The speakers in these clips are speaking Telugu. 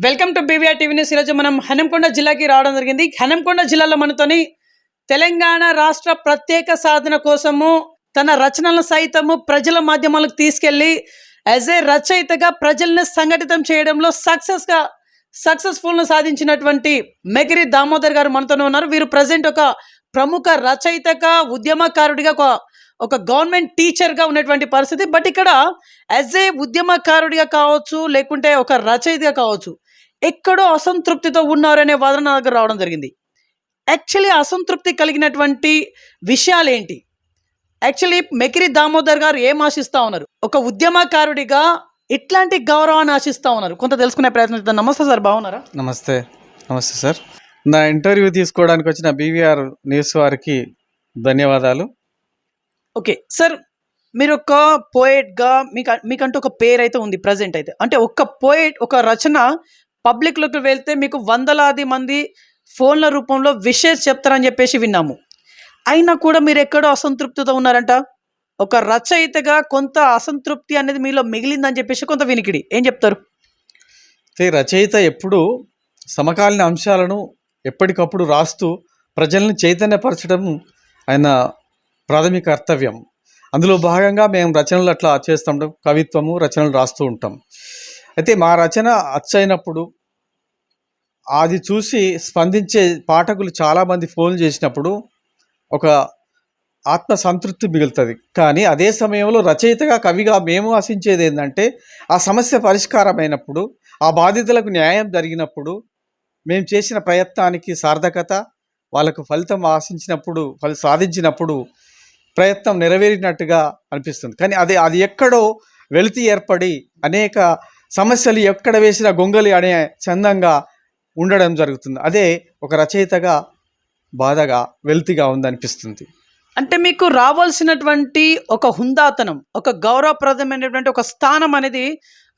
Welcome to BVR TV news. ఈరోజు మనం హనంకొండ జిల్లాకి రావడం జరిగింది. హనంకొండ జిల్లాలో మనతోని తెలంగాణ రాష్ట్ర ప్రత్యేక సాధన కోసము తన రచనలను సైతము ప్రజల మాధ్యమాలకు తీసుకెళ్లి యాజ్ ఏ రచయితగా ప్రజల్ని సంఘటితం చేయడంలో సక్సెస్ఫుల్ను సాధించినటువంటి మేకిరి దామోదర్ గారు మనతోనే ఉన్నారు. వీరు ప్రజెంట్ ఒక ప్రముఖ రచయితగా, ఉద్యమకారుడిగా, ఒక గవర్నమెంట్ టీచర్గా ఉన్నటువంటి పరిస్థితి. బట్ ఇక్కడ యాజ్ ఏ ఉద్యమకారుడిగా కావచ్చు, లేకుంటే ఒక రచయితగా కావచ్చు, ఎక్కడో అసంతృప్తితో ఉన్నారనే వాదన నా దగ్గర రావడం జరిగింది. యాక్చువల్లీ అసంతృప్తి కలిగినటువంటి విషయాలు ఏంటి? యాక్చువల్లీ మేకిరి దామోదర్ గారు ఏం ఆశిస్తూ ఉన్నారు? ఒక ఉద్యమకారుడిగా ఇట్లాంటి గౌరవాన్ని ఆశిస్తూ ఉన్నారు. కొంత తెలుసుకునే ప్రయత్నం చేద్దాం. నమస్తే సార్, బాగున్నారా? నమస్తే సార్. నా ఇంటర్వ్యూ తీసుకోవడానికి వచ్చిన బీవీఆర్ న్యూస్ వారికి ధన్యవాదాలు. ఓకే సార్, మీరు ఒక పోయెట్గా మీకంటూ ఒక పేరు అయితే ఉంది ప్రజెంట్ అయితే. అంటే ఒక పోయెట్, ఒక రచన పబ్లిక్లోకి వెళ్తే మీకు వందలాది మంది ఫోన్ల రూపంలో విషెస్ చెప్తారని చెప్పేసి విన్నాము. అయినా కూడా మీరు ఎక్కడో అసంతృప్తితో ఉన్నారంట. ఒక రచయితగా కొంత అసంతృప్తి అనేది మీలో మిగిలిందని చెప్పేసి కొంత వినికిడి. ఏం చెప్తారు? రచయిత ఎప్పుడు సమకాలీన అంశాలను ఎప్పటికప్పుడు రాస్తూ ప్రజల్ని చైతన్యపరచడం ఆయన ప్రాథమిక కర్తవ్యం. అందులో భాగంగా మేము రచనలు అట్లా చేస్తుంటాం, కవిత్వము రచనలు రాస్తూ ఉంటాం. అయితే మా రచన అచ్చైనప్పుడు అది చూసి స్పందించే పాఠకులు చాలామంది ఫోన్ చేసినప్పుడు ఒక ఆత్మ సంతృప్తి మిగులుతుంది. కానీ అదే సమయంలో రచయితగా, కవిగా మేము ఆశించేది ఏంటంటే, ఆ సమస్య పరిష్కారమైనప్పుడు, ఆ బాధితులకు న్యాయం జరిగినప్పుడు, మేము చేసిన ప్రయత్నానికి సార్థకత, వాళ్ళకు ఫలితం ఆశించినప్పుడు, సాధించినప్పుడు ప్రయత్నం నెరవేరినట్టుగా అనిపిస్తుంది. కానీ అది ఎక్కడో వెలితి ఏర్పడి అనేక సమస్యలు ఎక్కడ వేసిన గొంగలి అనే చందంగా ఉండడం జరుగుతుంది. అదే ఒక రచయితగా బాధగా, వెలితిగా ఉందనిపిస్తుంది. అంటే మీకు రావాల్సినటువంటి ఒక హుందాతనం, ఒక గౌరవప్రదమైనటువంటి ఒక స్థానం అనేది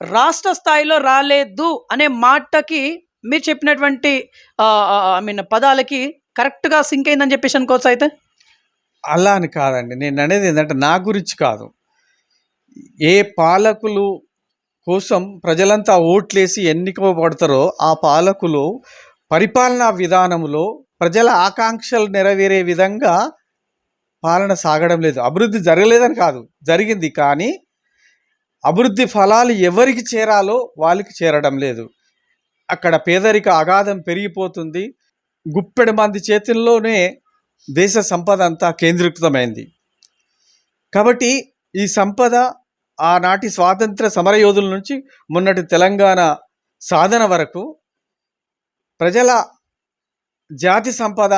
రాష్ట్ర స్థాయిలో రాలేదు అనే మాటకి మీరు చెప్పినటువంటి పదాలకి కరెక్ట్గా సింక్ అయిందని చెప్పేసి అనుకోవచ్చు. అయితే అలా అని కాదండి, నేను అనేది ఏంటంటే నా గురించి కాదు. ఏ పాలకులు కోసం ప్రజలంతా ఓట్లేసి ఎన్నికబడతారో ఆ పాలకులు పరిపాలనా విధానంలో ప్రజల ఆకాంక్షలు నెరవేరే విధంగా పాలన సాగడం లేదు. అభివృద్ధి జరగలేదని కాదు, జరిగింది. కానీ అభివృద్ధి ఫలాలు ఎవరికి చేరాలో వాళ్ళకి చేరడం లేదు. అక్కడ పేదరిక అగాధం పెరిగిపోతుంది. గుప్పెడు మంది చేతుల్లోనే దేశ సంపద అంతా కేంద్రీకృతమైంది. కాబట్టి ఈ సంపద ఆనాటి స్వాతంత్ర సమరయోధుల నుంచి మొన్నటి తెలంగాణ సాధన వరకు ప్రజల జాతి సంపద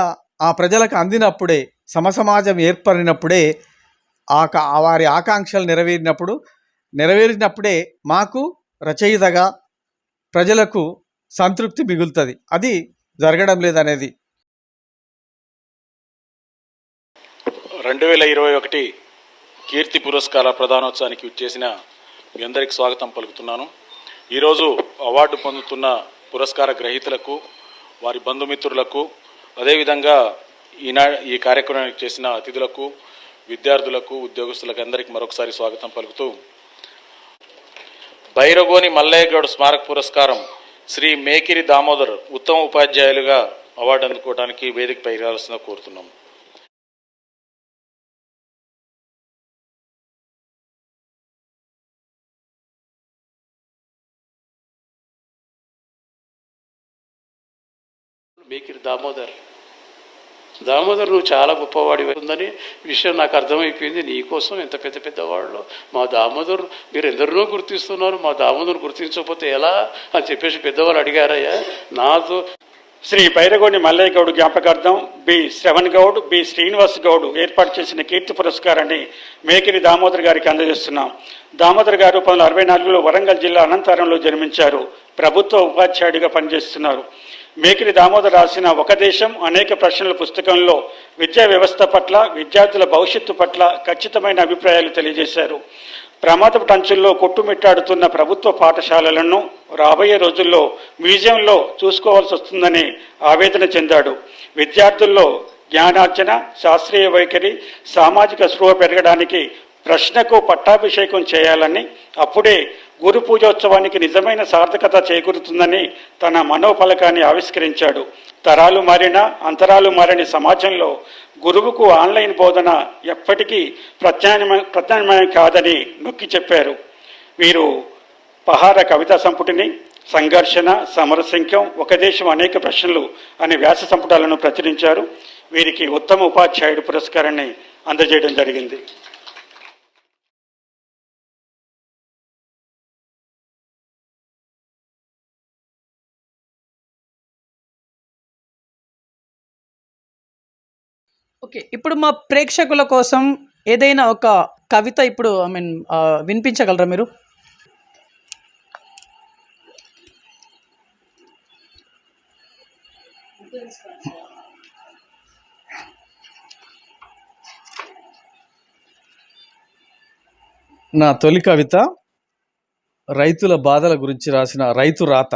ఆ ప్రజలకు అందినప్పుడే, సమసమాజం ఏర్పడినప్పుడే, వారి ఆకాంక్షలు నెరవేరినప్పుడే మాకు రచయితగా ప్రజలకు సంతృప్తి మిగులుతుంది. అది జరగడం లేదనేది. 2021 కీర్తి పురస్కార ప్రదానోత్సవానికి వచ్చేసిన మీ అందరికి స్వాగతం పలుకుతున్నాను. ఈరోజు అవార్డు పొందుతున్న పురస్కార గ్రహీతలకు, వారి బంధుమిత్రులకు, అదేవిధంగా ఈ కార్యక్రమానికి చేసిన అతిథులకు, విద్యార్థులకు, ఉద్యోగస్తులకు అందరికీ మరొకసారి స్వాగతం పలుకుతూ, బైరగోని మల్లయ్య గౌడ్ స్మారక పురస్కారం శ్రీ మేకిరి దామోదర్ ఉత్తమ ఉపాధ్యాయులుగా అవార్డు అందుకోవడానికి వేదికపై రావాల్సిందిగా కోరుతున్నాం. మేకిరి దామోదర్ నువ్వు చాలా గొప్పవాడి ఉందని విషయం నాకు అర్థమైపోయింది. నీకోసం ఎంత పెద్దవాళ్ళు మా దామోదర్, మీరు ఎందరినో గుర్తిస్తున్నారు, మా దామోదర్ గుర్తించకపోతే ఎలా అని చెప్పేసి పెద్దవాళ్ళు అడిగారయ్యా. నాతో శ్రీ బైరగోని మల్లయ్య గౌడ్ జ్ఞాపకార్థం బి శ్రవణ్ గౌడ్, బి శ్రీనివాస్ గౌడ్ ఏర్పాటు చేసిన కీర్తి పురస్కారాన్ని మేకిరి దామోదర్ గారికి అందజేస్తున్నాం. దామోదర్ గారు 1964లో వరంగల్ జిల్లా అనంతారంలో జన్మించారు. ప్రభుత్వ ఉపాధ్యాయుడిగా పనిచేస్తున్నారు. మేకిరి దామోదర్ రాసిన ఒక దేశం అనేక ప్రశ్నల పుస్తకంలో విద్యా వ్యవస్థ పట్ల, విద్యార్థుల భవిష్యత్తు పట్ల ఖచ్చితమైన అభిప్రాయాలు తెలియజేశారు. ప్రమాదపు టంచుల్లో కొట్టుమిట్టాడుతున్న ప్రభుత్వ పాఠశాలలను రాబోయే రోజుల్లో మ్యూజియంలో చూసుకోవాల్సి వస్తుందని ఆవేదన చెందాడు. విద్యార్థుల్లో జ్ఞానార్జన, శాస్త్రీయ వైఖరి, సామాజిక స్పృహ పెరగడానికి ప్రశ్నకు పట్టాభిషేకం చేయాలని, అప్పుడే గురు పూజోత్సవానికి నిజమైన సార్థకత చేకూరుతుందని తన మనోఫలకాన్ని ఆవిష్కరించాడు. తరాలు మారినా అంతరాలు మారని సమాజంలో గురువుకు ఆన్లైన్ బోధన ఎప్పటికీ ప్రత్యామ్నాయం కాదని నొక్కి చెప్పారు. వీరు పహార కవితా సంపుటిని, సంఘర్షణ, సమరసింహం, ఒక దేశం అనేక ప్రశ్నలు అనే వ్యాస సంపుటాలను ప్రచురించారు. వీరికి ఉత్తమ ఉపాధ్యాయుడు పురస్కారాన్ని అందజేయడం జరిగింది. ఓకే. ఇప్పుడు మా ప్రేక్షకుల కోసం ఏదైనా ఒక కవిత ఇప్పుడు వినిపించగలరా మీరు? నా తొలి కవిత రైతుల బాధల గురించి రాసిన రైతు రాత.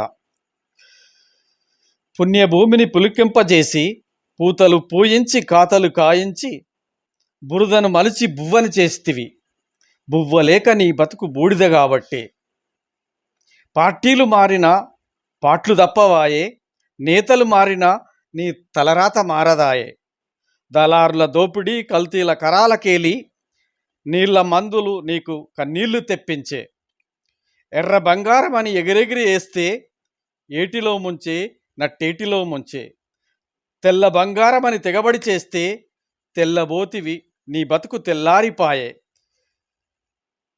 పుణ్యభూమిని పులికింపజేసి పూతలు పూయించి కాతలు కాయించి బురదను మలిచి బువ్వని చేస్తివి. బువ్వలేక నీ బతుకు బూడిద కాబట్టే. పార్టీలు మారిన పాట్లు తప్పవాయే, నేతలు మారిన నీ తలరాత మారదాయే. దళారుల దోపిడీ కల్తీల కరాలకేలి నీళ్ల మందులు నీకు కన్నీళ్లు తెప్పించే. ఎర్ర బంగారం అని ఎగిరెగిరి వేస్తే ఏటిలో ముంచే నట్టేటిలో ముంచే. తెల్ల బంగారం అని తెగబడి చేస్తే తెల్లబోతివి నీ బతుకు తెల్లారిపాయే.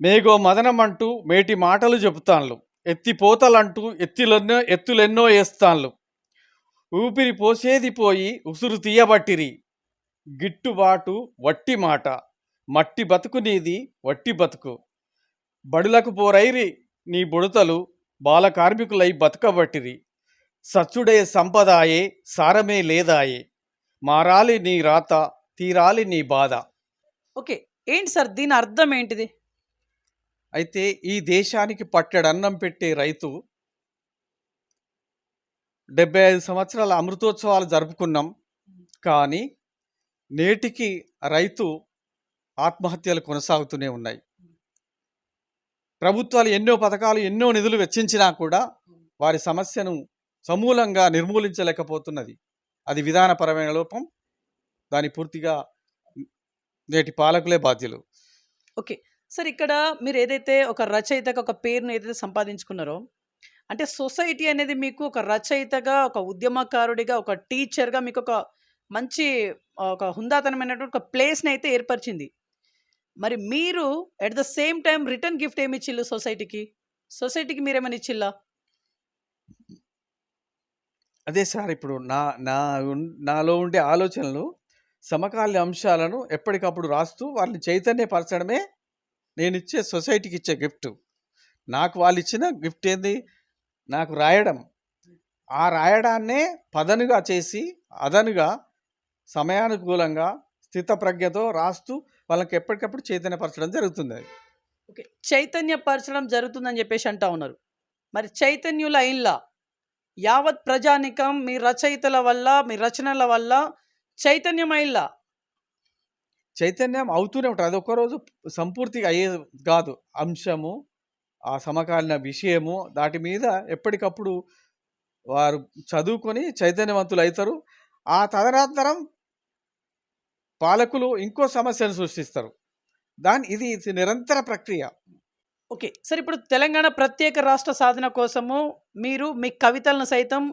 మేగో మదనమంటూ మేటి మాటలు చెబుతాన్లు, ఎత్తిపోతలంటూ ఎత్తులెన్నో వేస్తాన్లు. ఊపిరి పోసేది పోయి ఉసురు తీయబట్టిరి. గిట్టుబాటు వట్టి మాట, మట్టి బతుకు నీది వట్టి బతుకు. బడులకు పోరైరి నీ బుడతలు, బాల కార్మికులై బతుకబట్టిరి. సచ్చుడే సంపదాయే, సారమే లేదాయే. మారాలి నీ రాత, తీరాలి నీ బాధ. ఓకే. ఏంటి సార్ దీని అర్థం ఏంటిది? అయితే ఈ దేశానికి పట్టెడన్నం పెట్టే రైతు 75 సంవత్సరాల అమృతోత్సవాలు జరుపుకున్నాం, కానీ నేటికి రైతు ఆత్మహత్యలు కొనసాగుతూనే ఉన్నాయి. ప్రభుత్వాలు ఎన్నో పథకాలు, ఎన్నో నిధులు వెచ్చించినా కూడా వారి సమస్యను సమూలంగా నిర్మూలించలేకపోతున్నది. అది విధానపరమైన లోపం. దాని పూర్తిగా నేటి పాలకులే బాధ్యులు. ఓకే. సార్ ఇక్కడ మీరు ఏదైతే ఒక రచయితగా ఒక పేరును ఏదైతే సంపాదించుకున్నారో, అంటే సొసైటీ అనేది మీకు ఒక రచయితగా, ఒక ఉద్యమకారుడిగా, ఒక టీచర్గా మీకు ఒక మంచి ఒక హుందాతనమైనటువంటి ఒక ప్లేస్ని అయితే ఏర్పరిచింది. మరి మీరు at the same time return gift ఏమి ఇచ్చిల్లు సొసైటీకి? సొసైటీకి మీరేమైనా ఇచ్చిల్లా? అదే సార్, ఇప్పుడు నాలో ఉండే ఆలోచనలు, సమకాలీన అంశాలను ఎప్పటికప్పుడు రాస్తూ వాళ్ళని చైతన్యపరచడమే నేను ఇచ్చే సొసైటీకి ఇచ్చే గిఫ్ట్. నాకు వాళ్ళు ఇచ్చిన గిఫ్ట్ ఏంది? నాకు రాయడం. ఆ రాయడాన్నే పదనుగా చేసి అదనుగా సమయానుకూలంగా స్థితప్రజ్ఞతో రాస్తూ వాళ్ళకి ఎప్పటికప్పుడు చైతన్యపరచడం జరుగుతుంది. ఓకే. చైతన్యపరచడం జరుగుతుందని చెప్పేసి అంటా ఉన్నారు. మరి చైతన్యుల అయిల్లా యావత్ ప్రజానికం మీ రచయితల వల్ల, మీ రచనల వల్ల చైతన్యమైల్లా? చైతన్యం అవుతూనే ఉంటుంది. అది ఒక్కరోజు సంపూర్తిగా అయ్యేది కాదు. అంశము, ఆ సమకాలీన విషయము, దాటి మీద ఎప్పటికప్పుడు వారు చదువుకొని చైతన్యవంతులు అవుతారు. ఆ తదనంతరం పాలకులు ఇంకో సమస్యను సృష్టిస్తారు. ఇది నిరంతర ప్రక్రియ. ఓకే. సార్ ఇప్పుడు తెలంగాణ ప్రత్యేక రాష్ట్ర సాధన కోసము మీరు మీ కవితలను సైతం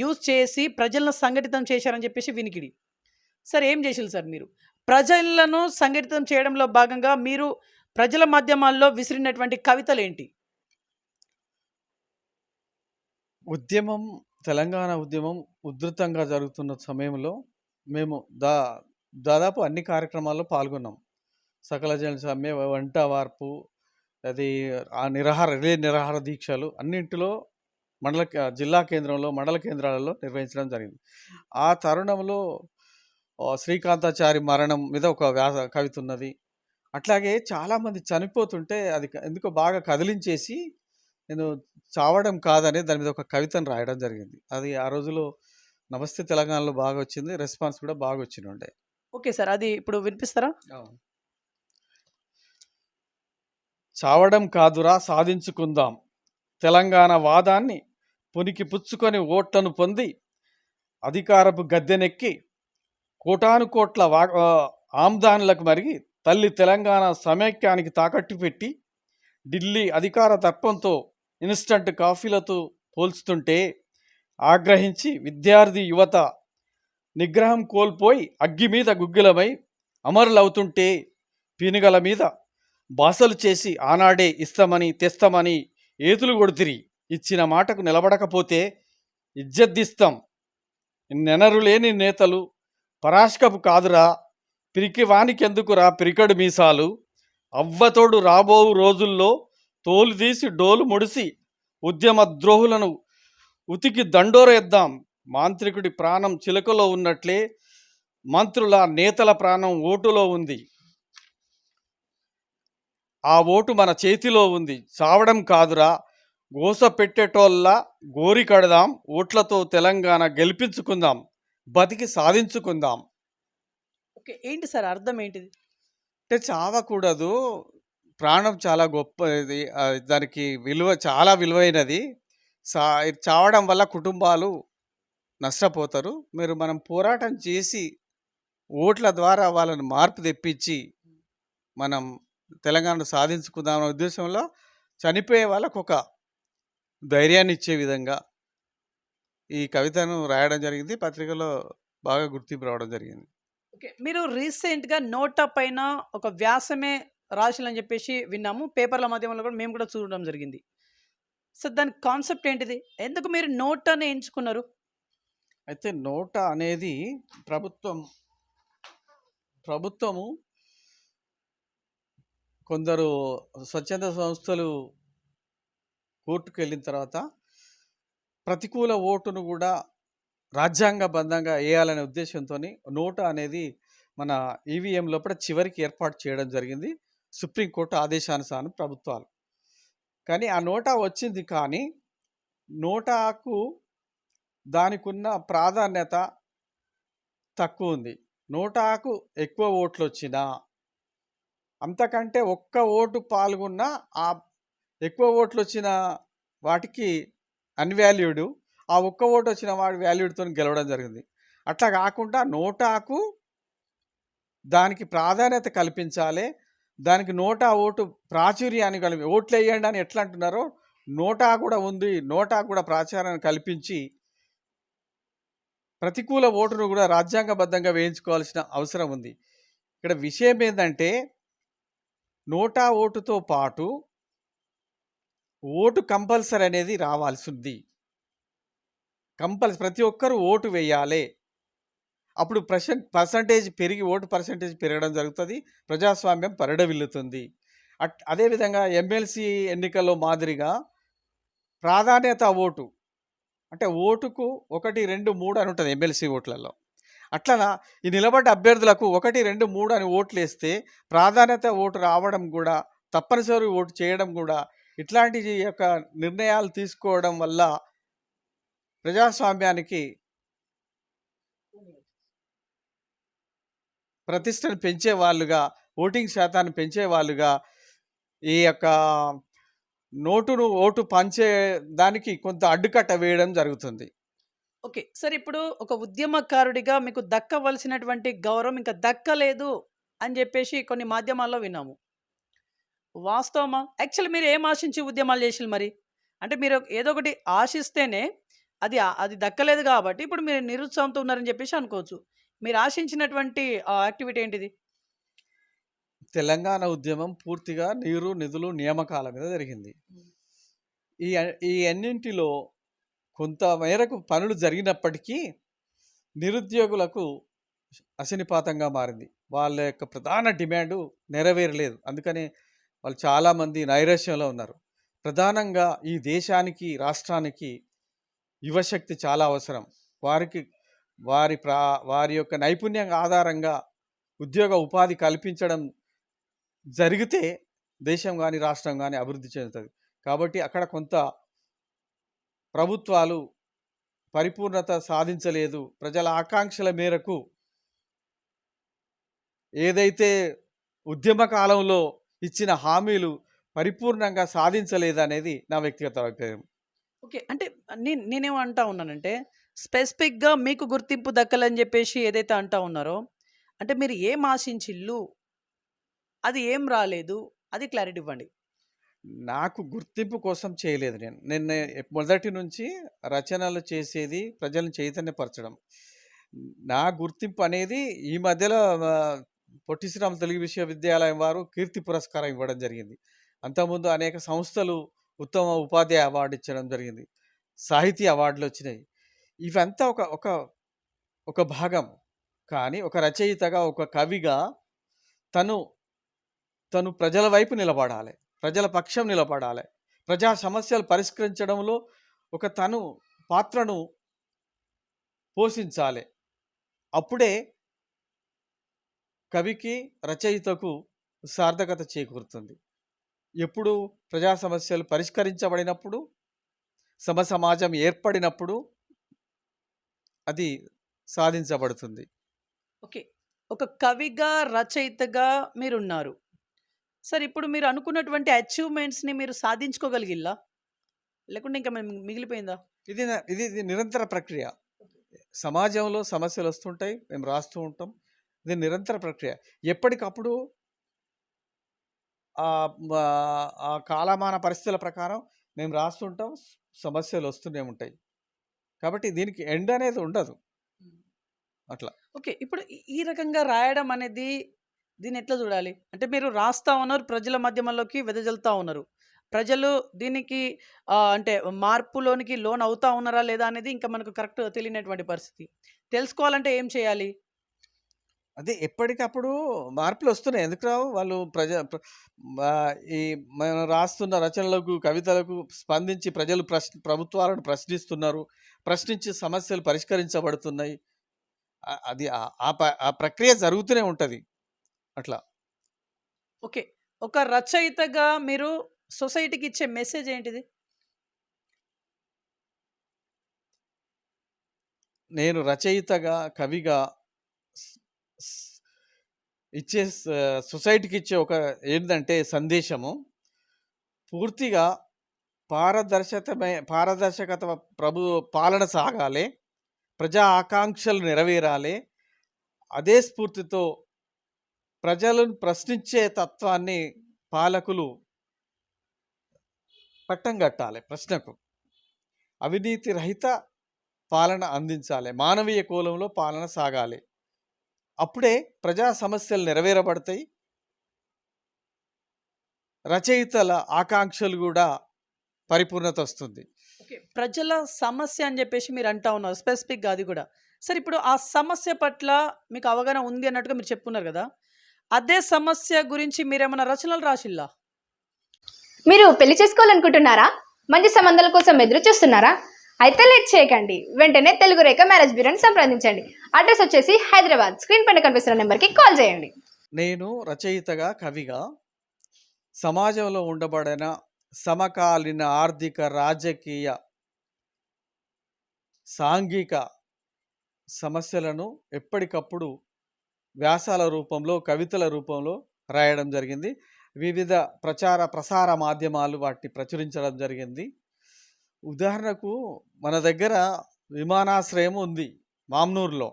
యూజ్ చేసి ప్రజలను సంఘటితం చేశారని చెప్పేసి వినికిడి. సార్ ఏం చేసిల్లు సార్ మీరు? ప్రజలను సంఘటితం చేయడంలో భాగంగా మీరు ప్రజల మాధ్యమాల్లో విసిరినటువంటి కవితలు ఏంటి? తెలంగాణ ఉద్యమం ఉధృతంగా జరుగుతున్న సమయంలో మేము దాదాపు అన్ని కార్యక్రమాల్లో పాల్గొన్నాం. సకల జన సమ్మె, వంట వార్పు, అది రిలే నిరాహార దీక్షలు అన్నింటిలో జిల్లా కేంద్రంలో, మండల కేంద్రాలలో నిర్వహించడం జరిగింది. ఆ తరుణంలో శ్రీకాంతాచారి మరణం మీద ఒక కవిత ఉన్నది. అట్లాగే చాలామంది చనిపోతుంటే అది ఎందుకో బాగా కదిలించేసి నేను చావడం కాదని దాని మీద ఒక కవితను రాయడం జరిగింది. అది ఆ రోజులో నమస్తే తెలంగాణలో బాగా వచ్చింది, రెస్పాన్స్ కూడా బాగా వచ్చిండే. ఓకే సార్, అది ఇప్పుడు వినిపిస్తారా? చావడం కాదురా సాధించుకుందాం. తెలంగాణ వాదాన్ని పునికి పుచ్చుకొని ఓట్లను పొంది అధికారపు గద్దెనెక్కి కోటాను కోట్ల ఆమ్దానులకు మరిగి తల్లి తెలంగాణ సమైక్యానికి తాకట్టు పెట్టి ఢిల్లీ అధికార దర్పంతో ఇన్స్టంట్ కాఫీలతో పోల్చుతుంటే ఆగ్రహించి విద్యార్థి యువత నిగ్రహం కోల్పోయి అగ్గి మీద గుగ్గిలమై అమరులవుతుంటే పీనుగల మీద బాసలు చేసి ఆనాడే ఇస్తామని తెస్తామని ఏతులు కొడుతిరి. ఇచ్చిన మాటకు నిలబడకపోతే ఇజ్జద్దిస్తాం. నెనరు లేని నేతలు పరాష్కపు కాదురా, పిరికి వానికెందుకురా పిరికడు మీసాలు. అవ్వతోడు రాబోవు రోజుల్లో తోలు తీసి డోలు ముడిసి ఉద్యమ ద్రోహులను ఉతికి దండోరేద్దాం. మాంత్రికుడి ప్రాణం చిలుకలో ఉన్నట్లే మంత్రుల నేతల ప్రాణం ఓటులో ఉంది. ఆ ఓటు మన చేతిలో ఉంది. చావడం కాదురా, గోస పెట్టేటోళ్ళ గోరి కడదాం. ఓట్లతో తెలంగాణ గెలిపించుకుందాం, బతికి సాధించుకుందాం. ఓకే, ఏంటి సార్ అర్థం ఏంటిది? అంటే చావకూడదు, ప్రాణం చాలా గొప్పది, దానికి విలువ చాలా విలువైనది. చావడం వల్ల కుటుంబాలు నష్టపోతారు. మనం పోరాటం చేసి ఓట్ల ద్వారా వాళ్ళని మార్పు తెప్పించి మనం తెలంగాణ సాధించుకుందామనే ఉద్దేశంలో చనిపోయే వాళ్ళకు ఒక ధైర్యాన్ని ఇచ్చే విధంగా ఈ కవితను రాయడం జరిగింది. పత్రికలో బాగా గుర్తింపు రావడం జరిగింది. ఓకే, మీరు రీసెంట్గా నోటా పైన ఒక వ్యాసమే రాసిలని చెప్పేసి విన్నాము. పేపర్ల మాధ్యమంలో కూడా మేము కూడా చూడడం జరిగింది. సో దాని కాన్సెప్ట్ ఏంటిది? ఎందుకు మీరు నోటాని ఎంచుకున్నారు? అయితే నోటా అనేది ప్రభుత్వము కొందరు స్వచ్ఛంద సంస్థలు కోర్టుకు వెళ్ళిన తర్వాత ప్రతికూల ఓటును కూడా రాజ్యాంగబద్ధంగా వేయాలనే ఉద్దేశంతో నోటా అనేది మన ఈవీఎం లోపల చివరికి ఏర్పాటు చేయడం జరిగింది, సుప్రీంకోర్టు ఆదేశానుసారం ప్రభుత్వాలు. కానీ ఆ నోటా వచ్చింది, కానీ నోటాకు దానికి ఉన్న ప్రాధాన్యత తక్కువ ఉంది. నోటాకు ఎక్కువ ఓట్లు వచ్చినా, అంతకంటే ఒక్క ఓటు పాల్గొన్నా ఆ ఎక్కువ ఓట్లు వచ్చిన వాటికి అన్వాల్యూడ్, ఆ ఒక్క ఓటు వచ్చిన వాడి వాల్యూడ్తో గెలవడం జరిగింది. అట్లా కాకుండా నోటాకు దానికి ప్రాధాన్యత కల్పించాలి. దానికి నోటా ఓటు ప్రాచుర్యాన్ని ఓట్లు వేయండి అని ఎట్లా అంటున్నారో నోటా కూడా ఉంది. నోటా కూడా ప్రాచుర్యాన్ని కల్పించి ప్రతికూల ఓటును కూడా రాజ్యాంగబద్ధంగా వేయించుకోవాల్సిన అవసరం ఉంది. ఇక్కడ విషయం ఏంటంటే నోటా ఓటుతో పాటు ఓటు కంపల్సరీ అనేది రావాల్సి ఉంది. ప్రతి ఒక్కరూ ఓటు వేయాలి. అప్పుడు పర్సంటేజ్ పెరిగి ఓటు పర్సంటేజ్ పెరగడం జరుగుతుంది, ప్రజాస్వామ్యం పరిడవిల్లుతుంది. అదేవిధంగా ఎమ్మెల్సీ ఎన్నికల్లో మాదిరిగా ప్రాధాన్యత ఓటు అంటే ఓటుకు 1, 2, 3 అని ఉంటుంది ఎమ్మెల్సీ ఓట్లలో. అట్లా ఈ నిలబడ్డ అభ్యర్థులకు 1, 2, 3 అని ఓట్లు వేస్తే ప్రాధాన్యత ఓటు రావడం కూడా, తప్పనిసరి ఓటు చేయడం కూడా, ఇట్లాంటి యొక్క నిర్ణయాలు తీసుకోవడం వల్ల ప్రజాస్వామ్యానికి ప్రతిష్టను పెంచే వాళ్ళుగా, ఓటింగ్ శాతాన్ని పెంచే వాళ్ళుగా ఈ యొక్క ఓటు పంచే దానికి కొంత అడ్డుకట్ట వేయడం జరుగుతుంది. ఓకే సార్, ఇప్పుడు ఒక ఉద్యమకారుడిగా మీకు దక్కవలసినటువంటి గౌరవం ఇంకా దక్కలేదు అని చెప్పేసి కొన్ని మాధ్యమాల్లో విన్నాము. వాస్తవమా? యాక్చువల్లీ మీరు ఏం ఆశించి ఉద్యమాలు చేసిరు మరి? అంటే మీరు ఏదో ఒకటి ఆశిస్తేనే అది దక్కలేదు కాబట్టి ఇప్పుడు మీరు నిరుత్సాహంతో ఉన్నారని చెప్పేసి అనుకోవచ్చు. మీరు ఆశించినటువంటి యాక్టివిటీ ఏంటిది? తెలంగాణ ఉద్యమం పూర్తిగా నీరు, నిధులు, నియామకాల మీద జరిగింది. ఈ అన్నింటిలో కొంత మేరకు పనులు జరిగినప్పటికీ నిరుద్యోగులకు అశనిపాతంగా మారింది. వాళ్ళ యొక్క ప్రధాన డిమాండు నెరవేరలేదు. అందుకని వాళ్ళు చాలామంది నైరాశ్యంలో ఉన్నారు. ప్రధానంగా ఈ దేశానికి, రాష్ట్రానికి యువశక్తి చాలా అవసరం. వారి యొక్క నైపుణ్యం ఆధారంగా ఉద్యోగ ఉపాధి కల్పించడం జరిగితే దేశం కానీ రాష్ట్రం కానీ అభివృద్ధి చెందుతుంది. కాబట్టి అక్కడ కొంత ప్రభుత్వాలు పరిపూర్ణత సాధించలేదు. ప్రజల ఆకాంక్షల మేరకు ఏదైతే ఉద్యమ కాలంలో ఇచ్చిన హామీలు పరిపూర్ణంగా సాధించలేదనేది నా వ్యక్తిగత అభిప్రాయం. ఓకే. అంటే నేనేం అంటా ఉన్నానంటే, స్పెసిఫిక్‌గా మీకు గుర్తింపు దక్కాలని జెప్పేసి ఏదైతే అంటా ఉన్నారో, అంటే మీరు ఏం ఆశించిల్లు? అది ఏం రాలేదు? అది క్లారిటీ ఇవ్వండి. నాకు గుర్తింపు కోసం చేయలేదు నేను. మొదటి నుంచి రచనలు చేసేది ప్రజలను చైతన్యపరచడం. నా గుర్తింపు అనేది ఈ మధ్యలో పొట్టి శ్రీరాములు తెలుగు విశ్వవిద్యాలయం వారు కీర్తి పురస్కారం ఇవ్వడం జరిగింది. అంతకుముందు అనేక సంస్థలు ఉత్తమ ఉపాధ్యాయ అవార్డు ఇచ్చడం జరిగింది. సాహితీ అవార్డులొచ్చినాయి. ఇవంతా ఒక ఒక ఒక భాగం. కానీ ఒక రచయితగా, ఒక కవిగా తను తను ప్రజల వైపు నిలబడాలి. ప్రజల పక్షం నిలబడాలి. ప్రజా సమస్యలు పరిష్కరించడంలో ఒక తను పాత్రను పోషించాలి. అప్పుడే కవికి, రచయితకు సార్థకత చేకూరుతుంది. ఎప్పుడు ప్రజా సమస్యలు పరిష్కరించబడినప్పుడు, సమాజం ఏర్పడినప్పుడు అది సాధించబడుతుంది. ఓకే. ఒక కవిగా, రచయితగా మీరున్నారు. సరే ఇప్పుడు మీరు అనుకున్నటువంటి అచీవ్‌మెంట్స్‌ని మీరు సాధించుకోగలిగిల్లా? లేకుంటే ఇంకా మిగిలిపోయిందా? ఇది నిరంతర ప్రక్రియ. సమాజంలో సమస్యలు వస్తుంటాయి. మేము రాస్తూ ఉంటాం. ఇది నిరంతర ప్రక్రియ. ఎప్పటికప్పుడు ఆ కాలమాన పరిస్థితుల ప్రకారం మేము రాస్తుంటాం. సమస్యలు వస్తూనే ఉంటాయి. కాబట్టి దీనికి ఎండ్ అనేది ఉండదు. అట్లా. ఓకే. ఇప్పుడు ఈ రకంగా రాయడం అనేది దీన్ని ఎట్లా చూడాలి? అంటే మీరు రాస్తా ఉన్నారు, ప్రజల మాధ్యమంలోకి వెదజల్లుతా ఉన్నారు. ప్రజలు దీనికి అంటే మార్పులోనికి లోనవుతా ఉన్నారా లేదా అనేది ఇంకా మనకు కరెక్ట్ తెలియనటువంటి పరిస్థితి. తెలుసుకోవాలంటే ఏం చేయాలి? అదే ఎప్పటికప్పుడు మార్పులు వస్తున్నాయి. ఎందుకు రావు? వాళ్ళు ఈ మనం రాస్తున్న రచనలకు, కవితలకు స్పందించి ప్రజలు ప్రభుత్వాలను ప్రశ్నిస్తున్నారు. ప్రశ్నించి సమస్యలు పరిష్కరించబడుతున్నాయి. అది ఆ ప్రక్రియ జరుగుతూనే ఉంటది. అట్లా. ఓకే. ఒక రచయితగా మీరు సొసైటీకి ఇచ్చే మెసేజ్ ఏంటిది? నేను రచయితగా, కవిగా స్ స్ ఇచ్చే సొసైటీకి ఇచ్చే ఒక ఏందంటే సందేశము పూర్తిగా పారదర్శకత పాలన సాగాలి. ప్రజా ఆకాంక్షలు నెరవేరాలి. అదే స్ఫూర్తితో ప్రజలను ప్రశ్నించే తత్వాన్ని పాలకులు పట్టం కట్టాలి ప్రశ్నకు. అవినీతి రహిత పాలన అందించాలి. మానవీయ కోణంలో పాలన సాగాలి. అప్పుడే ప్రజా సమస్యలు నెరవేరబడతాయి. రచయితల ఆకాంక్షలు కూడా పరిపూర్ణత వస్తుంది. ఓకే. ప్రజల సమస్య అని చెప్పేసి మీరు అంటా ఉన్నారు స్పెసిఫిక్‌గా అది కూడా. సరే ఇప్పుడు ఆ సమస్య పట్ల మీకు అవగాహన ఉంది అన్నట్టుగా మీరు చెప్పుకున్నారు కదా! అదే సమస్య గురించి మీరేమన్నా రచనలు రాసిల్లా? మీరు పెళ్లి చేసుకోవాలనుకుంటున్నారా? మంచి సంబంధాల కోసం ఎదురు చూస్తున్నారా? అయితే లేట్ చేయకండి. వెంటనే తెలుగు రేఖ మ్యారేజ్ బ్యూరోని సంప్రదించండి. అడ్రస్ వచ్చేసి హైదరాబాద్. స్క్రీన్ పైన కనిపిస్తున్న నెంబర్కి కాల్ చేయండి. నేను రచయితగా, కవిగా సమాజంలో ఉండబడిన సమకాలీన ఆర్థిక, రాజకీయ, సాంఘిక సమస్యలను ఎప్పటికప్పుడు వ్యాసాల రూపంలో, కవితల రూపంలో రాయడం జరిగింది. వివిధ ప్రసార మాధ్యమాలు వాటిని ప్రచురించడం జరిగింది. ఉదాహరణకు మన దగ్గర విమానాశ్రయం ఉంది మామ్నూరులో.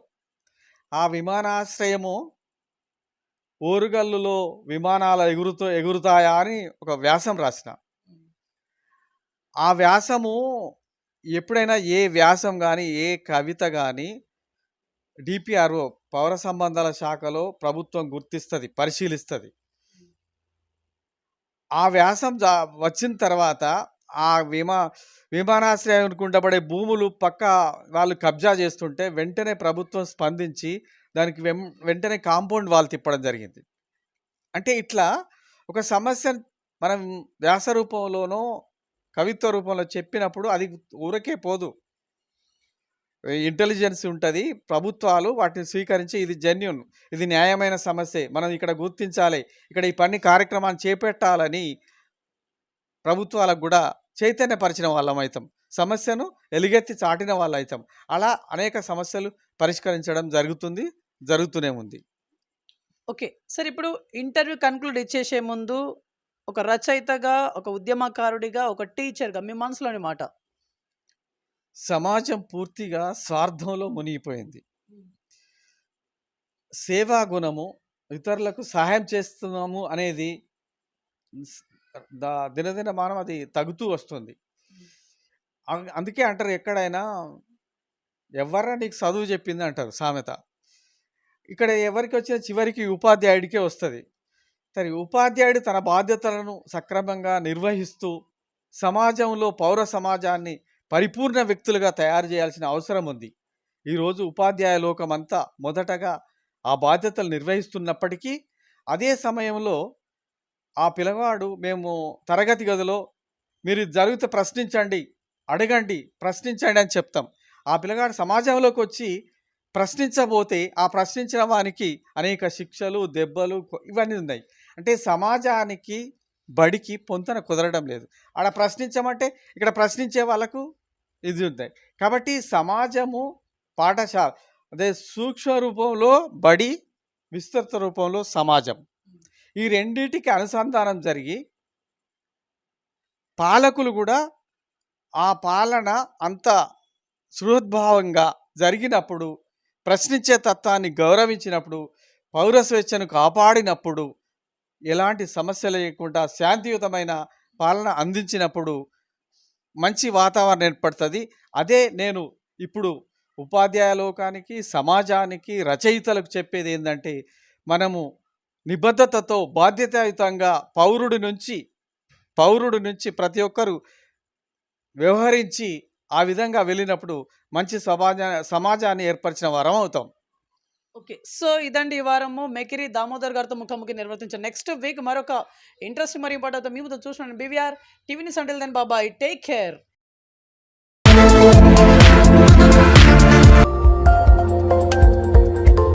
ఆ విమానాశ్రయము ఓరుగల్లులో విమానాలు ఎగురుతాయా అని ఒక వ్యాసం రాసిన. ఆ వ్యాసము ఎప్పుడైనా ఏ వ్యాసం కానీ, ఏ కవిత కానీ డిపిఆర్ఓ పౌర సంబంధాల శాఖలో ప్రభుత్వం గుర్తిస్తుంది, పరిశీలిస్తుంది. ఆ వ్యాసం వచ్చిన తర్వాత ఆ విమానాశ్రయానికి ఉండబడే భూములు పక్క వాళ్ళు కబ్జా చేస్తుంటే వెంటనే ప్రభుత్వం స్పందించి దానికి వెంటనే కాంపౌండ్ వాల్ తిప్పడం జరిగింది. అంటే ఇట్లా ఒక సమస్యను మనం వ్యాస రూపంలోనో, కవిత్వ రూపంలో చెప్పినప్పుడు అది ఊరకే పోదు. ఇంటెలిజెన్స్ ఉంటుంది. ప్రభుత్వాలు వాటిని స్వీకరించి ఇది జెన్యూన్, ఇది న్యాయమైన సమస్యే, మనం ఇక్కడ గుర్తించాలి, ఇక్కడ ఈ పని కార్యక్రమాన్ని చేపట్టాలని ప్రభుత్వాలకు కూడా చైతన్యపరిచిన వాళ్ళం అవుతాం. సమస్యను ఎలుగెత్తి చాటిన వాళ్ళు అవుతాం. అలా అనేక సమస్యలు పరిష్కరించడం జరుగుతూనే ఉంది. ఓకే. సరే ఇప్పుడు ఇంటర్వ్యూ కన్క్లూడ్ ఇచ్చేసే ముందు ఒక రచయితగా, ఒక ఉద్యమకారుడిగా, ఒక టీచర్గా మీ మనసులోని మాట? సమాజం పూర్తిగా స్వార్థంలో మునిగిపోయింది. సేవా గుణము, ఇతరులకు సహాయం చేస్తున్నాము అనేది స్- దినదిన అది తగ్గుతూ వస్తుంది. అందుకే అంటారు ఎక్కడైనా, ఎవరా నీకు చదువు చెప్పింది అంటారు సామెత. ఇక్కడ ఎవరికి వచ్చిన చివరికి ఉపాధ్యాయుడికే వస్తుంది. సరే, ఉపాధ్యాయుడు తన బాధ్యతలను సక్రమంగా నిర్వహిస్తూ సమాజంలో పౌర సమాజాన్ని పరిపూర్ణ వ్యక్తులుగా తయారు చేయాల్సిన అవసరం ఉంది. ఈరోజు ఉపాధ్యాయ లోకమంతా మొదటగా ఆ బాధ్యతలు నిర్వహిస్తున్నప్పటికీ, అదే సమయంలో ఆ పిల్లవాడు మేము తరగతి గదిలో మీరు ఇది జరిగితే ప్రశ్నించండి, అడగండి, ప్రశ్నించండి అని చెప్తాం. ఆ పిల్లగాడు సమాజంలోకి వచ్చి ప్రశ్నించబోతే ఆ ప్రశ్నించిన వానికి అనేక శిక్షలు, దెబ్బలు ఇవన్నీ ఉన్నాయి. అంటే సమాజానికి బడికి పొంతన కుదరడం లేదు. ఆడ ప్రశ్నించమంటే ఇక్కడ ప్రశ్నించే వాళ్ళకు ఇది ఉన్నాయి. కాబట్టి సమాజము, పాఠశాల అదే సూక్ష్మ రూపంలో బడి, విస్తృత రూపంలో సమాజం, ఈ రెండిటికి అనుసంధానం జరిగి పాలకులు కూడా ఆ పాలన అంత సృహద్భావంగా జరిగినప్పుడు, ప్రశ్నించే తత్వాన్ని గౌరవించినప్పుడు, పౌర స్వేచ్ఛను కాపాడినప్పుడు, ఎలాంటి సమస్య లేకుండా శాంతియుతమైన పాలన అందించినప్పుడు మంచి వాతావరణం ఏర్పడుతుంది. అదే నేను ఇప్పుడు ఉపాధ్యాయ లోకానికి, సమాజానికి, రచయితలకు చెప్పేది ఏంటంటే, మనము నిబద్ధతతో బాధ్యతాయుతంగా పౌరుడి నుంచి ప్రతి ఒక్కరు వ్యవహరించి ఆ విధంగా వెళ్ళినప్పుడు మంచి సమాజాన్ని ఏర్పరిచిన వారం అవుతాం. ఓకే. సో ఇదండి ఈ వారము మేకిరి దామోదర్ గారితో ముఖాముఖి నిర్వర్తించాం. నెక్స్ట్ వీక్ మరొక ఇంట్రెస్టింగ్ మరియు ఇంపార్టెంట్ మీ ముందు చూస్తున్నాను. BVR TV news. Until then బాబాయ్, టేక్ కేర్.